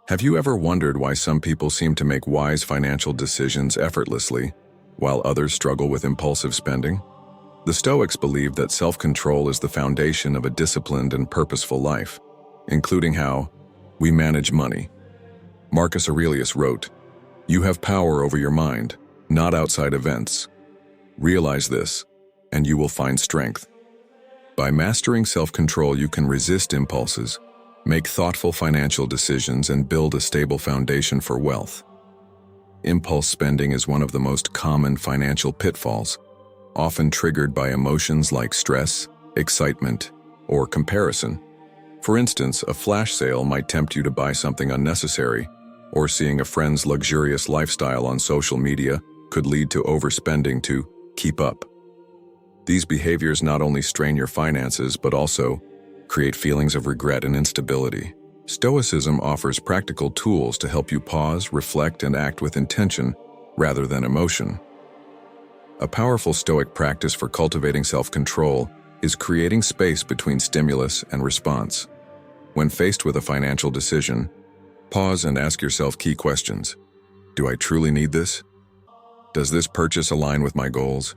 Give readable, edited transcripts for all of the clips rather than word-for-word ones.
Have you ever wondered why some people seem to make wise financial decisions effortlessly, while others struggle with impulsive spending? The Stoics believe that self-control is the foundation of a disciplined and purposeful life, including how we manage money. Marcus Aurelius wrote, "You have power over your mind, not outside events. Realize this, and you will find strength." By mastering self-control, you can resist impulses, make thoughtful financial decisions, and build a stable foundation for wealth. Impulse spending is one of the most common financial pitfalls, often triggered by emotions like stress, excitement, or comparison. For instance, a flash sale might tempt you to buy something unnecessary, or seeing a friend's luxurious lifestyle on social media could lead to overspending to keep up. These behaviors not only strain your finances but also create feelings of regret and instability. Stoicism offers practical tools to help you pause, reflect, and act with intention rather than emotion. A powerful Stoic practice for cultivating self-control is creating space between stimulus and response. When faced with a financial decision, pause and ask yourself key questions. Do I truly need this? Does this purchase align with my goals?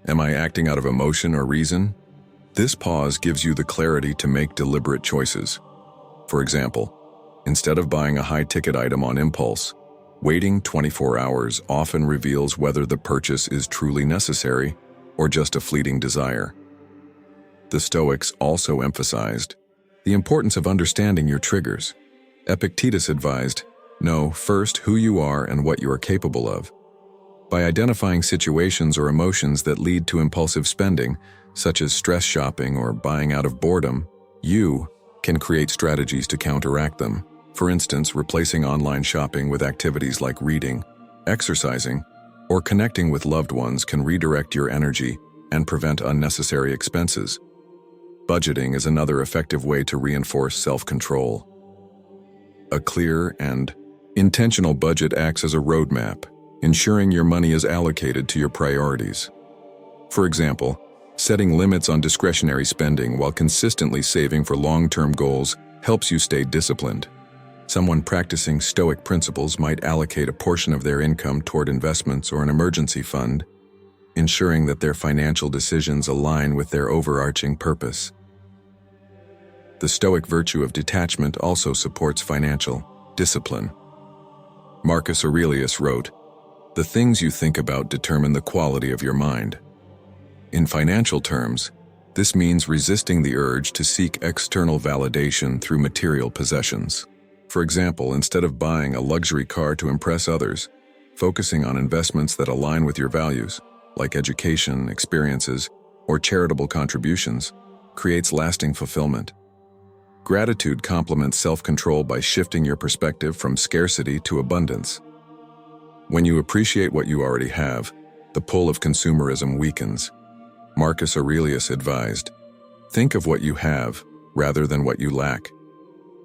Am I acting out of emotion or reason? This pause gives you the clarity to make deliberate choices. For example, instead of buying a high-ticket item on impulse, waiting 24 hours often reveals whether the purchase is truly necessary or just a fleeting desire. The Stoics also emphasized the importance of understanding your triggers. Epictetus advised, "Know first who you are and what you are capable of." By identifying situations or emotions that lead to impulsive spending, such as stress shopping or buying out of boredom, you can create strategies to counteract them. For instance, replacing online shopping with activities like reading, exercising, or connecting with loved ones can redirect your energy and prevent unnecessary expenses. Budgeting is another effective way to reinforce self-control. A clear and intentional budget acts as a roadmap, ensuring your money is allocated to your priorities. For example, setting limits on discretionary spending while consistently saving for long-term goals helps you stay disciplined. Someone practicing Stoic principles might allocate a portion of their income toward investments or an emergency fund, ensuring that their financial decisions align with their overarching purpose. The Stoic virtue of detachment also supports financial discipline. Marcus Aurelius wrote, "The things you think about determine the quality of your mind." In financial terms, this means resisting the urge to seek external validation through material possessions. For example, instead of buying a luxury car to impress others, focusing on investments that align with your values, like education, experiences, or charitable contributions, creates lasting fulfillment. Gratitude complements self-control by shifting your perspective from scarcity to abundance. When you appreciate what you already have, the pull of consumerism weakens. Marcus Aurelius advised, "Think of what you have rather than what you lack."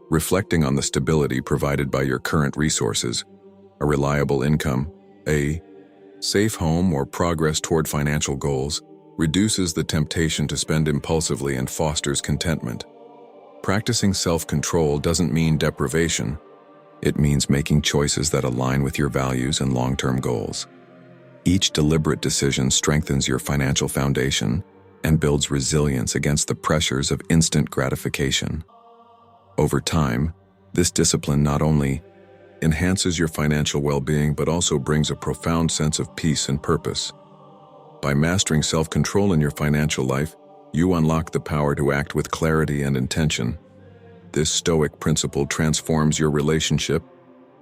Reflecting on the stability provided by your current resources, a reliable income, a safe home, or progress toward financial goals, reduces the temptation to spend impulsively and fosters contentment. Practicing self-control doesn't mean deprivation. It means making choices that align with your values and long-term goals. Each deliberate decision strengthens your financial foundation and builds resilience against the pressures of instant gratification. Over time, this discipline not only enhances your financial well-being but also brings a profound sense of peace and purpose. By mastering self-control in your financial life, you unlock the power to act with clarity and intention. This Stoic principle transforms your relationship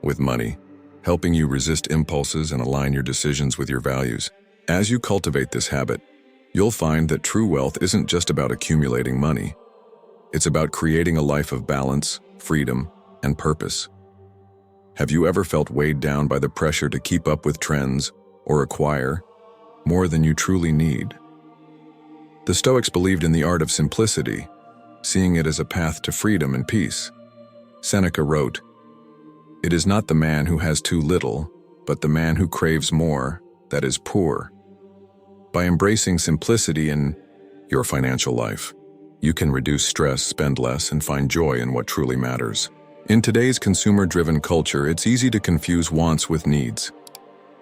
with money, helping you resist impulses and align your decisions with your values. As you cultivate this habit, you'll find that true wealth isn't just about accumulating money. It's about creating a life of balance, freedom, and purpose. Have you ever felt weighed down by the pressure to keep up with trends or acquire more than you truly need? The Stoics believed in the art of simplicity, seeing it as a path to freedom and peace. Seneca wrote, "It is not the man who has too little, but the man who craves more that is poor." By embracing simplicity in your financial life, you can reduce stress, spend less, and find joy in what truly matters. In today's consumer-driven culture, it's easy to confuse wants with needs.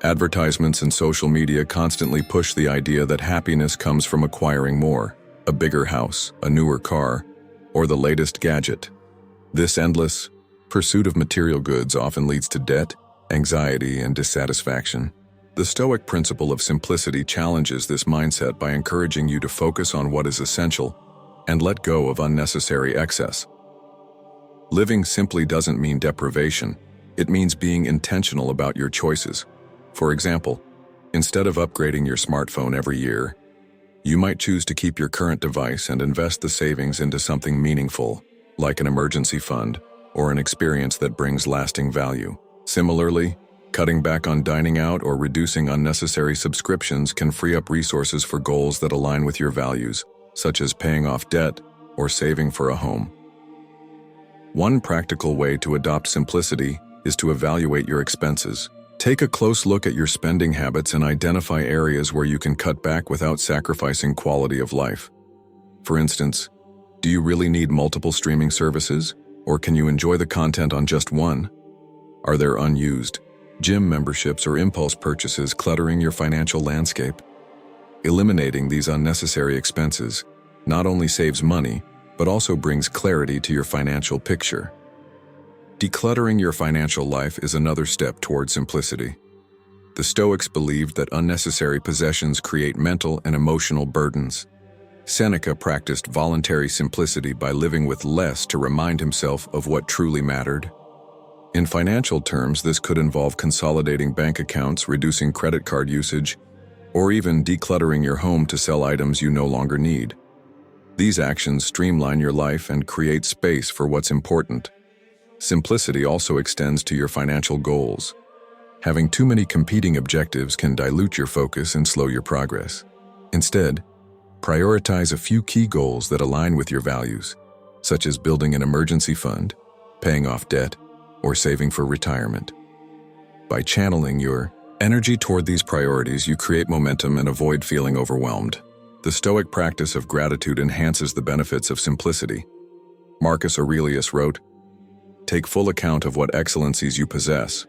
Advertisements and social media constantly push the idea that happiness comes from acquiring more, a bigger house, a newer car, or the latest gadget. This endless pursuit of material goods often leads to debt, anxiety, and dissatisfaction. The Stoic principle of simplicity challenges this mindset by encouraging you to focus on what is essential and let go of unnecessary excess. Living simply doesn't mean deprivation. It means being intentional about your choices. For example, instead of upgrading your smartphone every year, you might choose to keep your current device and invest the savings into something meaningful, like an emergency fund or an experience that brings lasting value. Similarly, cutting back on dining out or reducing unnecessary subscriptions can free up resources for goals that align with your values, such as paying off debt or saving for a home. One practical way to adopt simplicity is to evaluate your expenses. Take a close look at your spending habits and identify areas where you can cut back without sacrificing quality of life. For instance, do you really need multiple streaming services, or can you enjoy the content on just one? Are there unused gym memberships or impulse purchases cluttering your financial landscape? Eliminating these unnecessary expenses not only saves money, but also brings clarity to your financial picture. Decluttering your financial life is another step toward simplicity. The Stoics believed that unnecessary possessions create mental and emotional burdens. Seneca practiced voluntary simplicity by living with less to remind himself of what truly mattered. In financial terms, this could involve consolidating bank accounts, reducing credit card usage, or even decluttering your home to sell items you no longer need. These actions streamline your life and create space for what's important. Simplicity also extends to your financial goals. Having too many competing objectives can dilute your focus and slow your progress. Instead, prioritize a few key goals that align with your values, such as building an emergency fund, paying off debt, or saving for retirement. By channeling your energy toward these priorities, you create momentum and avoid feeling overwhelmed. The Stoic practice of gratitude enhances the benefits of simplicity. Marcus Aurelius wrote, "Take full account of what excellencies you possess."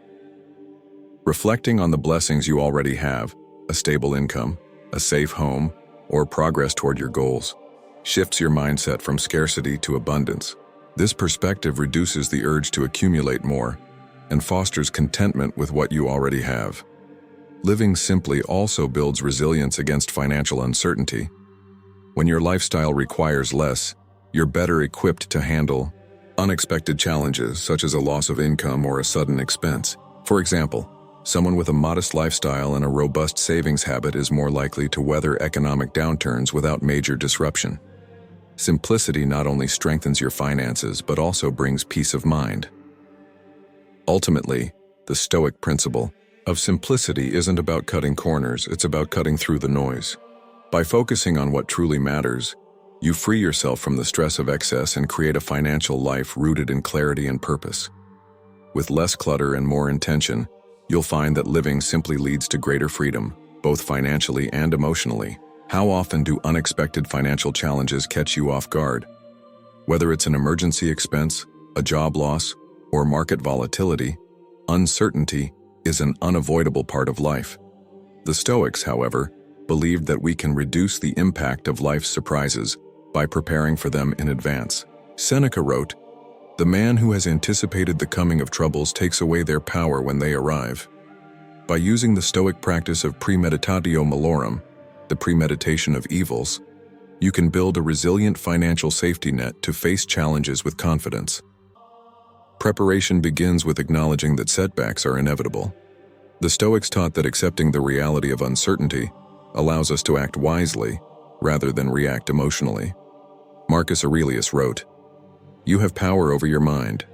Reflecting on the blessings you already have, a stable income, a safe home, or progress toward your goals, shifts your mindset from scarcity to abundance. This perspective reduces the urge to accumulate more and fosters contentment with what you already have. Living simply also builds resilience against financial uncertainty. When your lifestyle requires less, you're better equipped to handle unexpected challenges such as a loss of income or a sudden expense. For example, someone with a modest lifestyle and a robust savings habit is more likely to weather economic downturns without major disruption. Simplicity not only strengthens your finances but also brings peace of mind. Ultimately, the Stoic principle of simplicity isn't about cutting corners, it's about cutting through the noise. By focusing on what truly matters, you free yourself from the stress of excess and create a financial life rooted in clarity and purpose. With less clutter and more intention, you'll find that living simply leads to greater freedom, both financially and emotionally. How often do unexpected financial challenges catch you off guard? Whether it's an emergency expense, a job loss, or market volatility, uncertainty is an unavoidable part of life. The Stoics, however, believed that we can reduce the impact of life's surprises by preparing for them in advance. Seneca wrote, "The man who has anticipated the coming of troubles takes away their power when they arrive." By using the Stoic practice of premeditatio malorum, the premeditation of evils, you can build a resilient financial safety net to face challenges with confidence. Preparation begins with acknowledging that setbacks are inevitable. The Stoics taught that accepting the reality of uncertainty allows us to act wisely rather than react emotionally. Marcus Aurelius wrote, "You have power over your mind,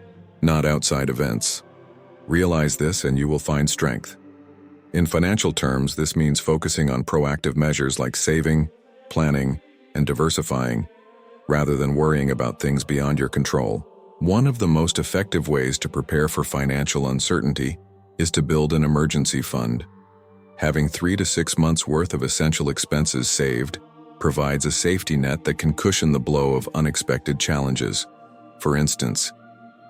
not outside events. Realize this and you will find strength." In financial terms, this means focusing on proactive measures like saving, planning, and diversifying, rather than worrying about things beyond your control. One of the most effective ways to prepare for financial uncertainty is to build an emergency fund. Having 3 to 6 months' worth of essential expenses saved provides a safety net that can cushion the blow of unexpected challenges. For instance,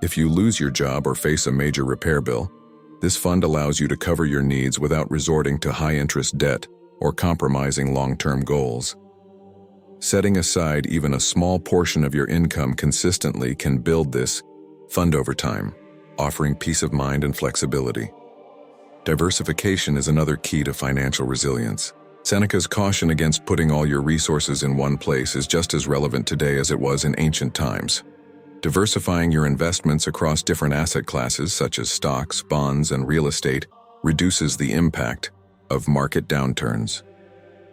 If you lose your job or face a major repair bill, this fund allows you to cover your needs without resorting to high-interest debt or compromising long-term goals. Setting aside even a small portion of your income consistently can build this fund over time, offering peace of mind and flexibility. Diversification is another key to financial resilience. Seneca's caution against putting all your resources in one place is just as relevant today as it was in ancient times. Diversifying your investments across different asset classes such as stocks, bonds, and real estate reduces the impact of market downturns.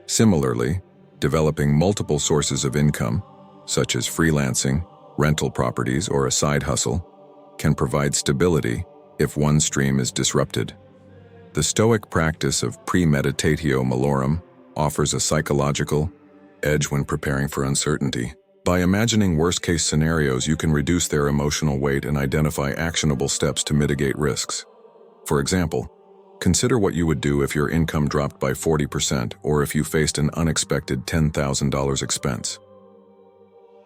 Similarly, developing multiple sources of income, such as freelancing, rental properties, or a side hustle, can provide stability if one stream is disrupted. The Stoic practice of premeditatio malorum offers a psychological edge when preparing for uncertainty. By imagining worst-case scenarios, you can reduce their emotional weight and identify actionable steps to mitigate risks. For example, consider what you would do if your income dropped by 40% or if you faced an unexpected $10,000 expense.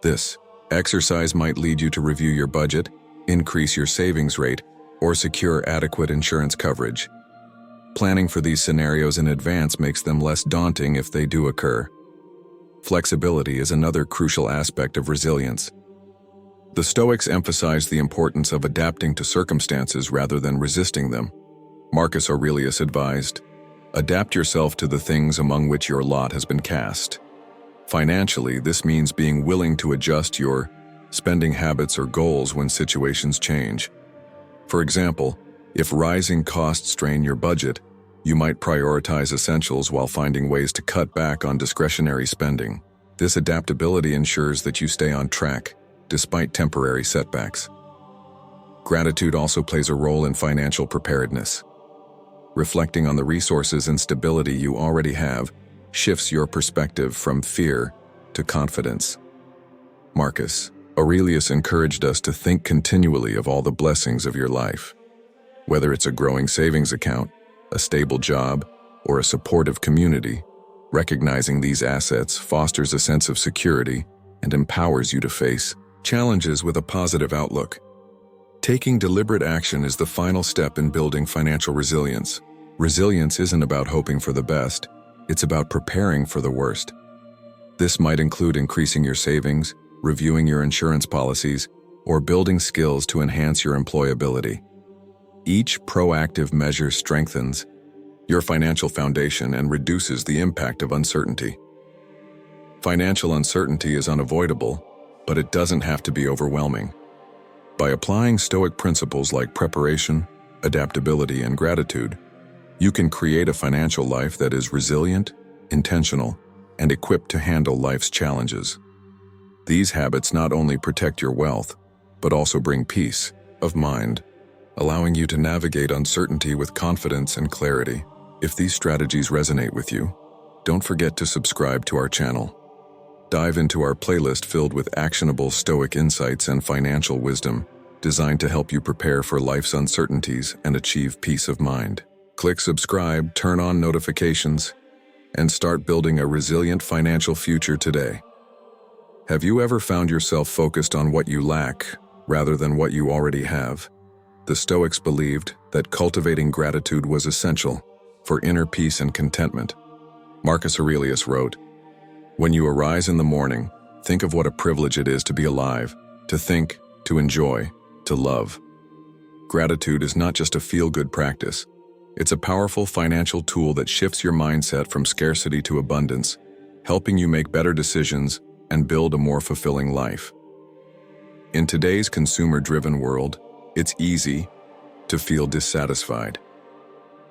This exercise might lead you to review your budget, increase your savings rate, or secure adequate insurance coverage. Planning for these scenarios in advance makes them less daunting if they do occur. Flexibility is another crucial aspect of resilience. The Stoics emphasize the importance of adapting to circumstances rather than resisting them. Marcus Aurelius advised, "Adapt yourself to the things among which your lot has been cast." Financially, this means being willing to adjust your spending habits or goals when situations change. For example, if rising costs strain your budget, you might prioritize essentials while finding ways to cut back on discretionary spending. This adaptability ensures that you stay on track, despite temporary setbacks. Gratitude also plays a role in financial preparedness. Reflecting on the resources and stability you already have shifts your perspective from fear to confidence. Marcus Aurelius encouraged us to think continually of all the blessings of your life. Whether it's a growing savings account, a stable job, or a supportive community, recognizing these assets fosters a sense of security and empowers you to face challenges with a positive outlook. Taking deliberate action is the final step in building financial resilience. Resilience isn't about hoping for the best, it's about preparing for the worst. This might include increasing your savings, reviewing your insurance policies, or building skills to enhance your employability. Each proactive measure strengthens your financial foundation and reduces the impact of uncertainty. Financial uncertainty is unavoidable, but it doesn't have to be overwhelming. By applying Stoic principles like preparation, adaptability, and gratitude, you can create a financial life that is resilient, intentional, and equipped to handle life's challenges. These habits not only protect your wealth, but also bring peace of mind, allowing you to navigate uncertainty with confidence and clarity. If these strategies resonate with you, don't forget to subscribe to our channel. Dive into our playlist filled with actionable Stoic insights and financial wisdom, designed to help you prepare for life's uncertainties and achieve peace of mind. Click subscribe, turn on notifications, and start building a resilient financial future today. Have you ever found yourself focused on what you lack rather than what you already have? The Stoics believed that cultivating gratitude was essential for inner peace and contentment. Marcus Aurelius wrote, "When you arise in the morning, think of what a privilege it is to be alive, to think, to enjoy, to love." Gratitude is not just a feel-good practice. It's a powerful financial tool that shifts your mindset from scarcity to abundance, helping you make better decisions and build a more fulfilling life. In today's consumer-driven world, it's easy to feel dissatisfied.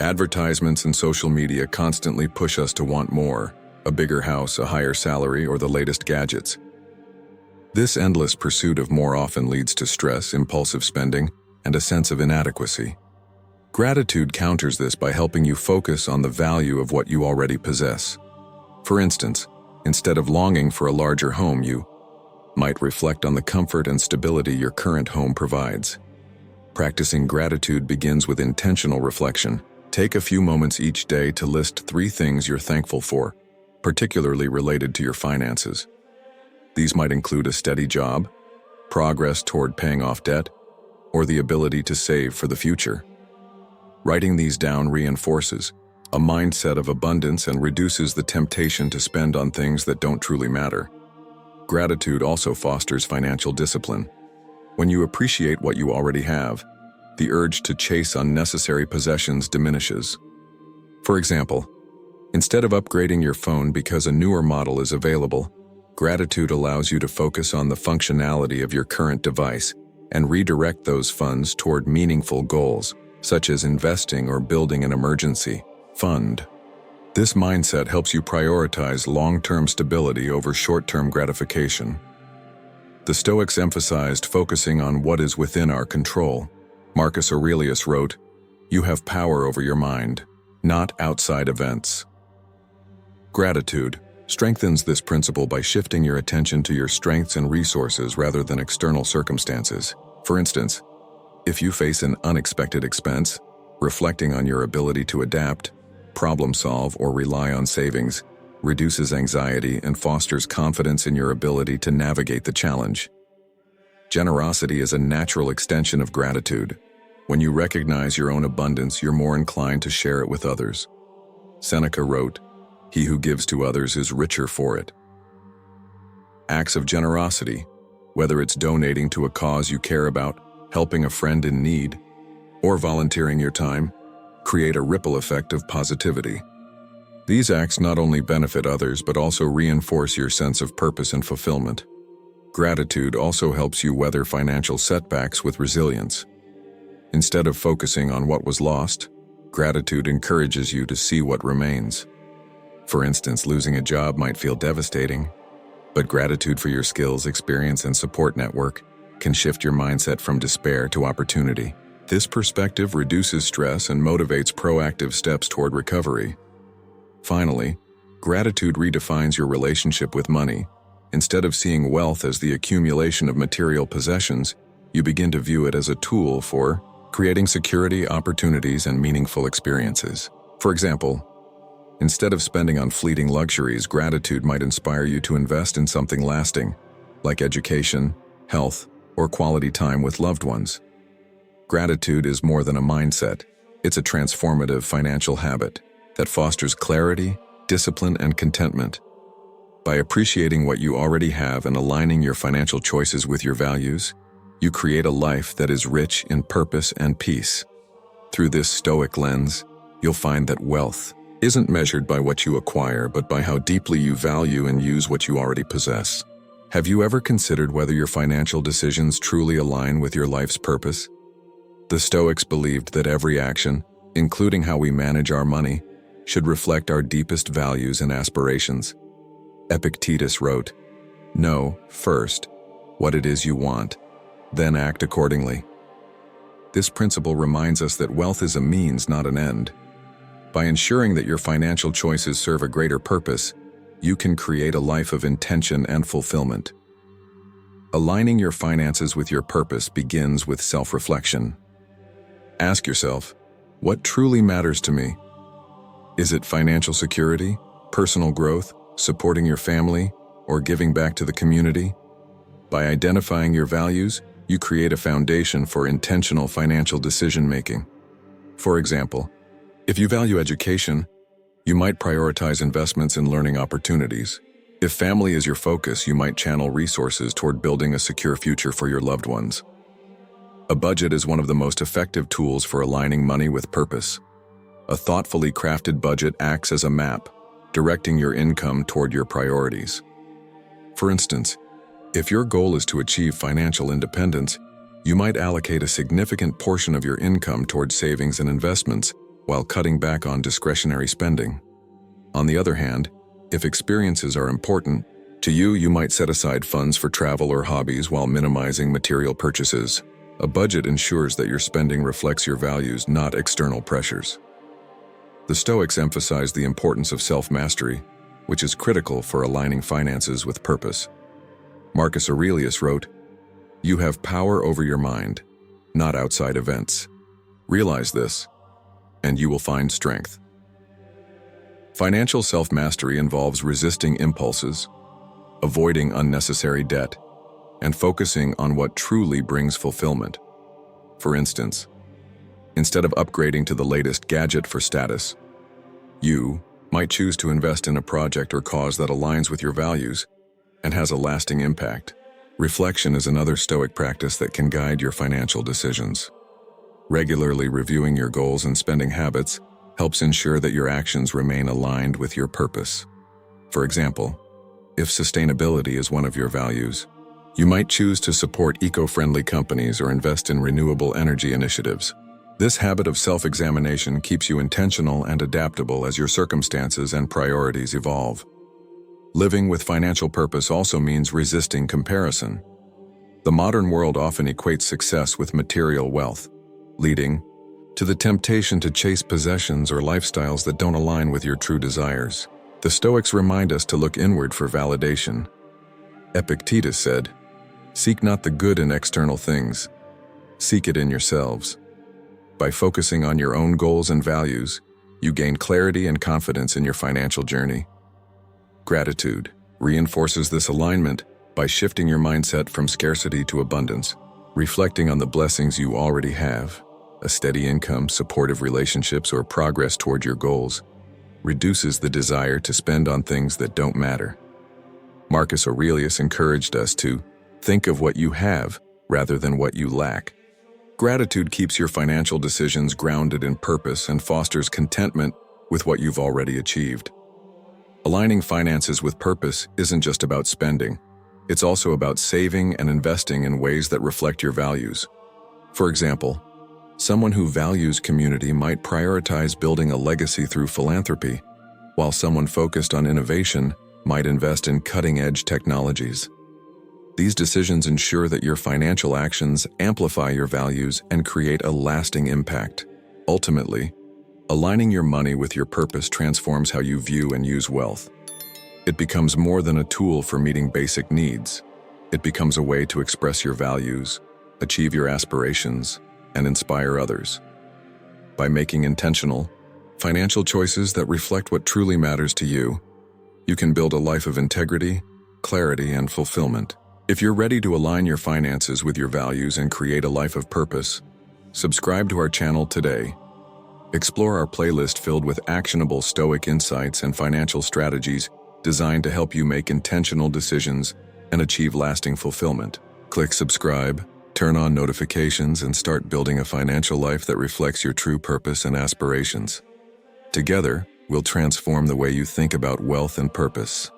Advertisements and social media constantly push us to want more, a bigger house, a higher salary, or the latest gadgets. This endless pursuit of more often leads to stress, impulsive spending, and a sense of inadequacy. Gratitude counters this by helping you focus on the value of what you already possess. For instance, instead of longing for a larger home, you might reflect on the comfort and stability your current home provides. Practicing gratitude begins with intentional reflection. Take a few moments each day to list 3 things you're thankful for, particularly related to your finances. These might include a steady job, progress toward paying off debt, or the ability to save for the future. Writing these down reinforces a mindset of abundance and reduces the temptation to spend on things that don't truly matter. Gratitude also fosters financial discipline. When you appreciate what you already have, the urge to chase unnecessary possessions diminishes. For example, instead of upgrading your phone because a newer model is available, gratitude allows you to focus on the functionality of your current device and redirect those funds toward meaningful goals, such as investing or building an emergency fund. This mindset helps you prioritize long-term stability over short-term gratification. The Stoics emphasized focusing on what is within our control. Marcus Aurelius wrote, "You have power over your mind, not outside events." Gratitude strengthens this principle by shifting your attention to your strengths and resources rather than external circumstances. For instance, if you face an unexpected expense, reflecting on your ability to adapt, problem solve, or rely on savings reduces anxiety and fosters confidence in your ability to navigate the challenge. Generosity is a natural extension of gratitude. When you recognize your own abundance, you're more inclined to share it with others. Seneca wrote, "He who gives to others is richer for it." Acts of generosity, whether it's donating to a cause you care about, helping a friend in need, or volunteering your time, create a ripple effect of positivity. These acts not only benefit others but also reinforce your sense of purpose and fulfillment. Gratitude also helps you weather financial setbacks with resilience. Instead of focusing on what was lost, gratitude encourages you to see what remains. For instance, losing a job might feel devastating, but gratitude for your skills, experience, and support network can shift your mindset from despair to opportunity. This perspective reduces stress and motivates proactive steps toward recovery. Finally, gratitude redefines your relationship with money. Instead of seeing wealth as the accumulation of material possessions, you begin to view it as a tool for creating security, opportunities, and meaningful experiences. For example, instead of spending on fleeting luxuries, gratitude might inspire you to invest in something lasting, like education, health, or quality time with loved ones. Gratitude is more than a mindset. It's a transformative financial habit that fosters clarity, discipline, and contentment. By appreciating what you already have and aligning your financial choices with your values, you create a life that is rich in purpose and peace. Through this Stoic lens, you'll find that wealth isn't measured by what you acquire, but by how deeply you value and use what you already possess. Have you ever considered whether your financial decisions truly align with your life's purpose? The Stoics believed that every action, including how we manage our money, should reflect our deepest values and aspirations. Epictetus wrote, "Know, first, what it is you want, then act accordingly." This principle reminds us that wealth is a means, not an end. By ensuring that your financial choices serve a greater purpose, you can create a life of intention and fulfillment. Aligning your finances with your purpose begins with self-reflection. Ask yourself, what truly matters to me? Is it financial security, personal growth, supporting your family, or giving back to the community? By identifying your values, you create a foundation for intentional financial decision-making. For example, if you value education, you might prioritize investments in learning opportunities. If family is your focus, you might channel resources toward building a secure future for your loved ones. A budget is one of the most effective tools for aligning money with purpose. A thoughtfully crafted budget acts as a map, directing your income toward your priorities. For instance, if your goal is to achieve financial independence, you might allocate a significant portion of your income toward savings and investments while cutting back on discretionary spending. On the other hand, if experiences are important to you, you might set aside funds for travel or hobbies while minimizing material purchases. A budget ensures that your spending reflects your values, not external pressures. The Stoics emphasize the importance of self-mastery, which is critical for aligning finances with purpose. Marcus Aurelius wrote, "You have power over your mind, not outside events. Realize this, and you will find strength." Financial self-mastery involves resisting impulses, avoiding unnecessary debt, and focusing on what truly brings fulfillment. For instance, instead of upgrading to the latest gadget for status, you might choose to invest in a project or cause that aligns with your values and has a lasting impact. Reflection is another Stoic practice that can guide your financial decisions. Regularly reviewing your goals and spending habits helps ensure that your actions remain aligned with your purpose. For example, if sustainability is one of your values, you might choose to support eco-friendly companies or invest in renewable energy initiatives. This habit of self-examination keeps you intentional and adaptable as your circumstances and priorities evolve. Living with financial purpose also means resisting comparison. The modern world often equates success with material wealth, leading to the temptation to chase possessions or lifestyles that don't align with your true desires. The Stoics remind us to look inward for validation. Epictetus said, "Seek not the good in external things, seek it in yourselves." By focusing on your own goals and values, you gain clarity and confidence in your financial journey. Gratitude reinforces this alignment by shifting your mindset from scarcity to abundance, reflecting on the blessings you already have. A steady income, supportive relationships, or progress toward your goals reduces the desire to spend on things that don't matter. Marcus Aurelius encouraged us to think of what you have rather than what you lack. Gratitude keeps your financial decisions grounded in purpose and fosters contentment with what you've already achieved. Aligning finances with purpose isn't just about spending. It's also about saving and investing in ways that reflect your values. For example, someone who values community might prioritize building a legacy through philanthropy, while someone focused on innovation might invest in cutting-edge technologies. These decisions ensure that your financial actions amplify your values and create a lasting impact. Ultimately, aligning your money with your purpose transforms how you view and use wealth. It becomes more than a tool for meeting basic needs. It becomes a way to express your values, achieve your aspirations, and inspire others. By making intentional, financial choices that reflect what truly matters to you, you can build a life of integrity, clarity, and fulfillment. If you're ready to align your finances with your values and create a life of purpose, subscribe to our channel today. Explore our playlist filled with actionable Stoic insights and financial strategies designed to help you make intentional decisions and achieve lasting fulfillment. Click subscribe, turn on notifications, and start building a financial life that reflects your true purpose and aspirations. Together, we'll transform the way you think about wealth and purpose.